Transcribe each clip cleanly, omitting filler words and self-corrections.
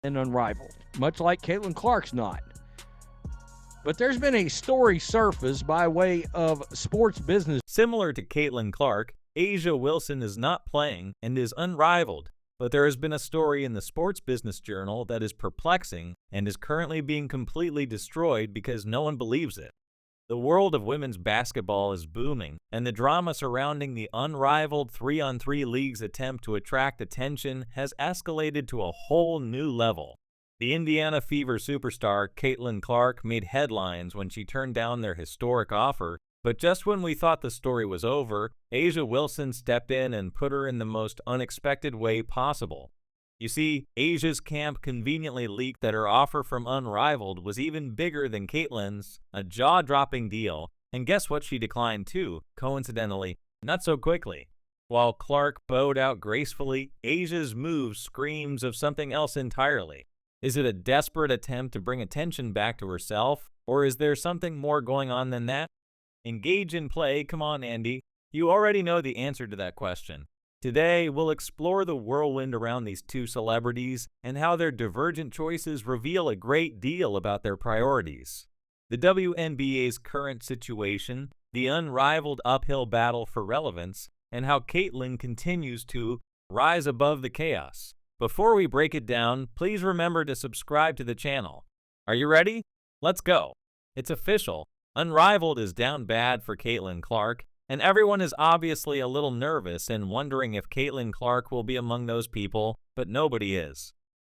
and unrivaled, much like Caitlin Clark's not. But there's been a story surface by way of sports business. Similar to Caitlin Clark, A'ja Wilson is not playing and is unrivaled, but there has been a story in the Sports Business Journal that is perplexing and is currently being completely destroyed because no one believes it. The world of women's basketball is booming, and the drama surrounding the unrivaled 3-on-3 league's attempt to attract attention has escalated to a whole new level. The Indiana Fever superstar Caitlin Clark made headlines when she turned down their historic offer, but just when we thought the story was over, A'ja Wilson stepped in and put her in the most unexpected way possible. You see, A'ja's camp conveniently leaked that her offer from Unrivaled was even bigger than Caitlin's, a jaw-dropping deal, and guess what she declined too, coincidentally, not so quickly. While Clark bowed out gracefully, A'ja's move screams of something else entirely. Is it a desperate attempt to bring attention back to herself, or is there something more going on than that? Engage in play, come on Andy. You already know the answer to that question. Today, we'll explore the whirlwind around these two celebrities and how their divergent choices reveal a great deal about their priorities. The WNBA's current situation, the unrivaled uphill battle for relevance, and how Caitlin continues to rise above the chaos. Before we break it down, please remember to subscribe to the channel. Are you ready? Let's go. It's official. Unrivaled is down bad for Caitlin Clark, and everyone is obviously a little nervous and wondering if Caitlin Clark will be among those people, but nobody is.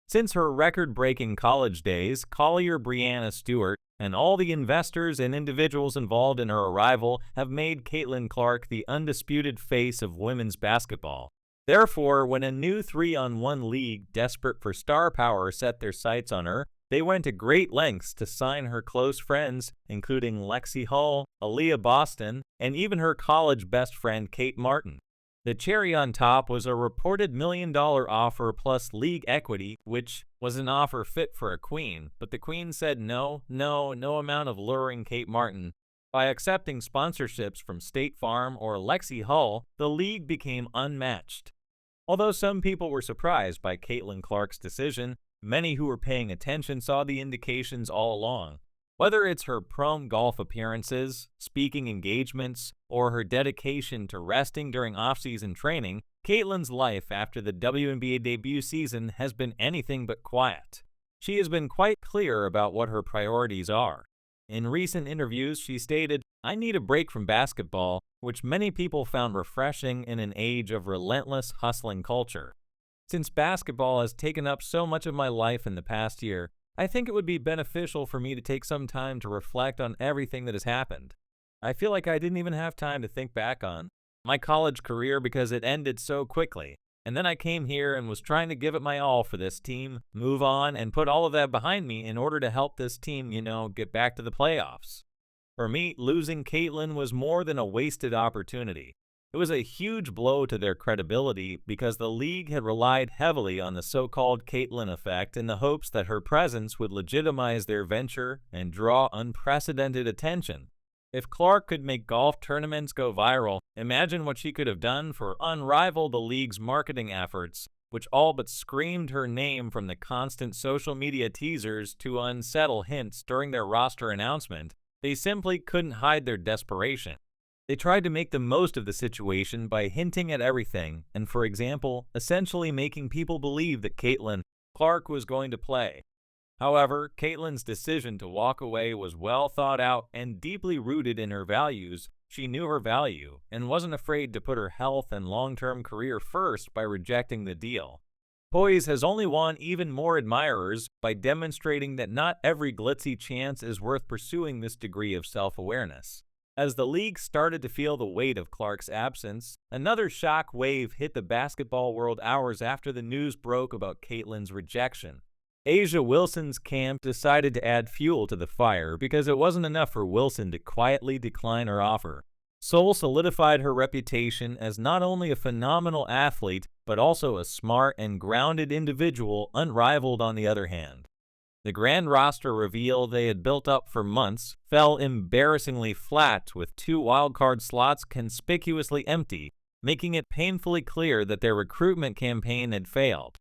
Since her record-breaking college days, Collier Breanna Stewart and all the investors and individuals involved in her arrival have made Caitlin Clark the undisputed face of women's basketball. Therefore, when a new 3-on-1 league desperate for star power set their sights on her, they went to great lengths to sign her close friends, including Lexi Hull, Aaliyah Boston, and even her college best friend Kate Martin. The cherry on top was a reported $1 million offer plus league equity, which was an offer fit for a queen, but the queen said no amount of luring Kate Martin. By accepting sponsorships from State Farm or Lexi Hull, the league became unmatched. Although some people were surprised by Caitlin Clark's decision, many who were paying attention saw the indications all along. Whether it's her pro golf appearances, speaking engagements, or her dedication to resting during off-season training, Caitlin's life after the WNBA debut season has been anything but quiet. She has been quite clear about what her priorities are. In recent interviews, she stated, "I need a break from basketball," which many people found refreshing in an age of relentless hustling culture. Since basketball has taken up so much of my life in the past year, I think it would be beneficial for me to take some time to reflect on everything that has happened. I feel like I didn't even have time to think back on my college career because it ended so quickly. And then I came here and was trying to give it my all for this team, move on, and put all of that behind me in order to help this team, get back to the playoffs. For me, losing Caitlin was more than a wasted opportunity. It was a huge blow to their credibility because the league had relied heavily on the so-called Caitlin effect in the hopes that her presence would legitimize their venture and draw unprecedented attention. If Clark could make golf tournaments go viral, imagine what she could have done for Unrival the league's marketing efforts, which all but screamed her name from the constant social media teasers to unsettle hints during their roster announcement. They simply couldn't hide their desperation. They tried to make the most of the situation by hinting at everything and, for example, essentially making people believe that Caitlin Clark was going to play. However, Caitlin's decision to walk away was well thought out and deeply rooted in her values. She knew her value and wasn't afraid to put her health and long-term career first by rejecting the deal. Poise has only won even more admirers by demonstrating that not every glitzy chance is worth pursuing this degree of self-awareness. As the league started to feel the weight of Clark's absence, another shock wave hit the basketball world hours after the news broke about Caitlin's rejection. A'ja Wilson's camp decided to add fuel to the fire because it wasn't enough for Wilson to quietly decline her offer. Seoul solidified her reputation as not only a phenomenal athlete, but also a smart and grounded individual, unrivaled on the other hand. The grand roster reveal they had built up for months fell embarrassingly flat with 2 wildcard slots conspicuously empty, making it painfully clear that their recruitment campaign had failed.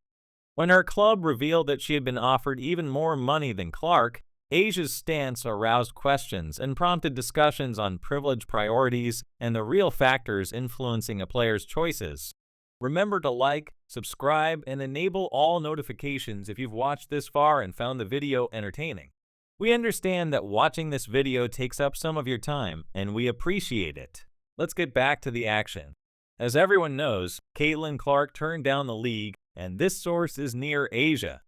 When her club revealed that she had been offered even more money than Clark, Asia's stance aroused questions and prompted discussions on privilege priorities and the real factors influencing a player's choices. Remember to like, subscribe, and enable all notifications if you've watched this far and found the video entertaining. We understand that watching this video takes up some of your time, and we appreciate it. Let's get back to the action. As everyone knows, Caitlin Clark turned down the league, and this source is near Asia.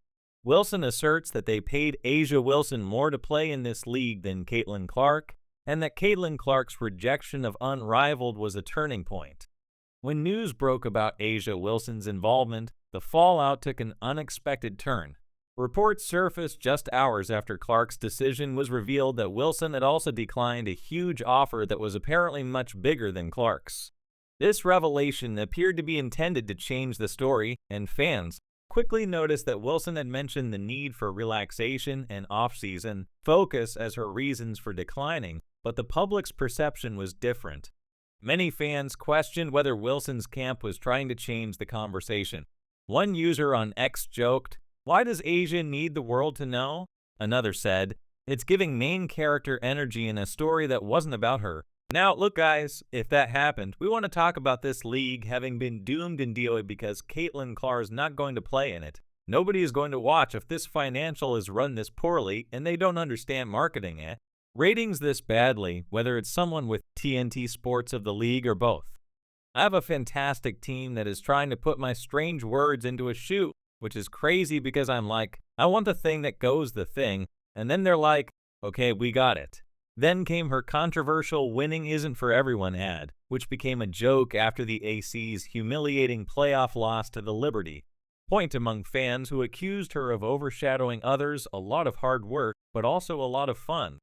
Wilson asserts that they paid Asia Wilson more to play in this league than Caitlin Clark, and that Caitlin Clark's rejection of Unrivaled was a turning point. When news broke about Asia Wilson's involvement, the fallout took an unexpected turn. Reports surfaced just hours after Clark's decision was revealed that Wilson had also declined a huge offer that was apparently much bigger than Clark's. This revelation appeared to be intended to change the story, and fans quickly noticed that Wilson had mentioned the need for relaxation and off-season focus as her reasons for declining, but the public's perception was different. Many fans questioned whether Wilson's camp was trying to change the conversation. One user on X joked, "Why does Asia need the world to know?" Another said, "It's giving main character energy in a story that wasn't about her." Now, look guys, if that happened, we want to talk about this league having been doomed in DOA because Caitlin Clark is not going to play in it. Nobody is going to watch if this financial is run this poorly and they don't understand marketing it. Ratings this badly, whether it's someone with TNT Sports of the league or both. I have a fantastic team that is trying to put my strange words into a shoot, which is crazy because I'm like, I want the thing that goes the thing, and then they're like, okay, we got it. Then came her controversial "winning isn't for everyone" ad, which became a joke after the AC's humiliating playoff loss to the Liberty. Point among fans who accused her of overshadowing others, a lot of hard work, but also a lot of fun.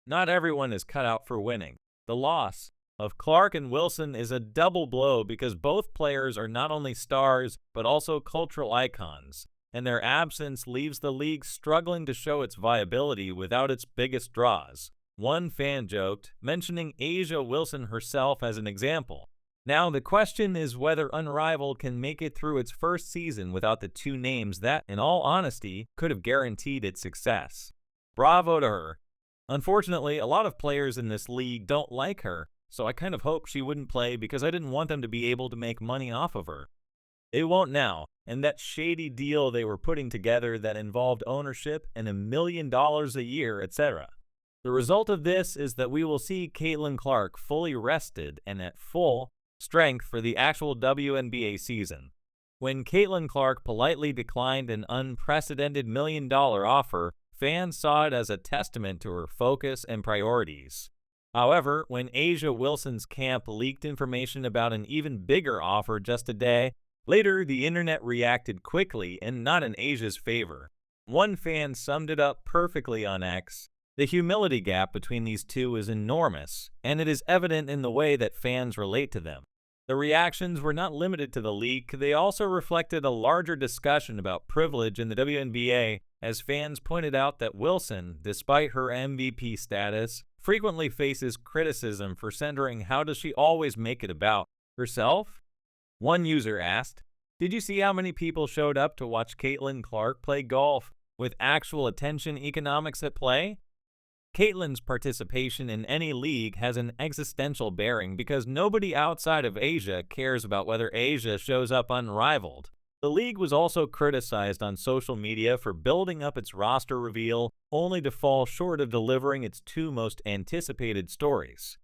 Not everyone is cut out for winning. The loss of Clark and Wilson is a double blow because both players are not only stars, but also cultural icons, and their absence leaves the league struggling to show its viability without its biggest draws. One fan joked, mentioning Asia Wilson herself as an example. Now, the question is whether Unrivaled can make it through its first season without the two names that, in all honesty, could have guaranteed its success. Bravo to her. Unfortunately, a lot of players in this league don't like her, so I kind of hoped she wouldn't play because I didn't want them to be able to make money off of her. They won't now, and that shady deal they were putting together that involved ownership and $1 million a year, etc. The result of this is that we will see Caitlin Clark fully rested and at full strength for the actual WNBA season. When Caitlin Clark politely declined an unprecedented $1 million offer, fans saw it as a testament to her focus and priorities. However, when Asia Wilson's camp leaked information about an even bigger offer just a day later, the internet reacted quickly and not in Asia's favor. One fan summed it up perfectly on X. The humility gap between these two is enormous, and it is evident in the way that fans relate to them. The reactions were not limited to the leak, they also reflected a larger discussion about privilege in the WNBA, as fans pointed out that Wilson, despite her MVP status, frequently faces criticism for centering how does she always make it about herself? One user asked, "Did you see how many people showed up to watch Caitlin Clark play golf, with actual attention economics at play?" Caitlin's participation in any league has an existential bearing because nobody outside of Asia cares about whether Asia shows up unrivaled. The league was also criticized on social media for building up its roster reveal only to fall short of delivering its two most anticipated stories.